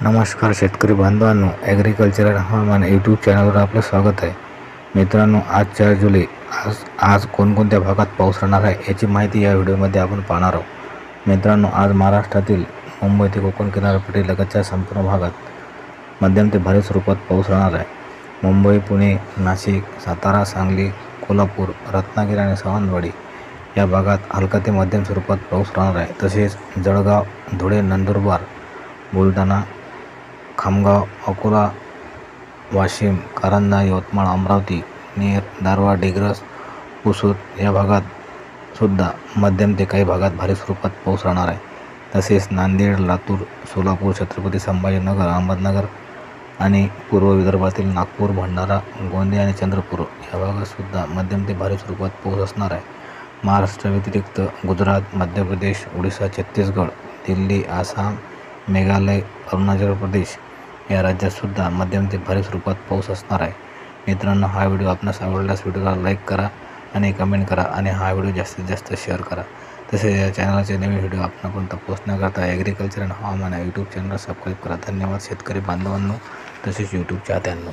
नमस्कार शेतकरी बांधवांनो, ॲग्रिकल्चरल हवामान यूट्यूब चॅनलवर आपलं स्वागत आहे. मित्रांनो, आज 4 जुलै आज कोणकोणत्या भागात पाऊस राहणार आहे याची माहिती या व्हिडिओमध्ये आपण पाहणार आहोत. मित्रांनो, आज महाराष्ट्रातील मुंबई ते कोकण किनारपट्टी लगतच्या संपूर्ण भागात मध्यम ते भारी स्वरूपात पाऊस राहणार आहे. मुंबई, पुणे, नाशिक, सातारा, सांगली, कोल्हापूर, रत्नागिरी आणि सावंतवाडी या भागात हलका ते मध्यम स्वरूपात पाऊस राहणार आहे. तसेच जळगाव, धुळे, नंदुरबार, बुलढाणा, खामगाव, अकोला, वाशिम, कारंजा, यवतमाळ, अमरावती, नेर, दारव्हा, डिग्रस, पुसद या भागात सुद्धा मध्यम ते काही भागात भारी स्वरूपात पाऊस राहणार आहे. तसेच नांदेड, लातूर, सोलापूर, छत्रपती संभाजीनगर, अहमदनगर आणि पूर्व विदर्भातील नागपूर, भंडारा, गोंदिया आणि चंद्रपूर या भागात सुद्धा मध्यम ते भारी स्वरूपात पाऊस असणार आहे. महाराष्ट्र व्यतिरिक्त गुजरात, मध्य प्रदेश, ओडिशा, छत्तीसगड, दिल्ली, आसाम, मेघालय, अरुणाचल प्रदेश या राज्यात सुद्धा मध्यम ते भारी स्वरूपात पाऊस असणार आहे. मित्रांनो, हा व्हिडिओ आपणास आवडल्यास व्हिडिओला लाईक करा आणि कमेंट करा आणि हा व्हिडिओ जास्तीत जास्त शेअर करा. तसेच या चॅनलचे नवीन व्हिडिओ आपणापर्यंत पोहोचण्याकरता ॲग्रिकल्चर आणि हवामान यूट्यूब चॅनल सबस्क्राईब करा. धन्यवाद शेतकरी बांधवांनो, तसेच यूट्यूब चाहत्यांनो.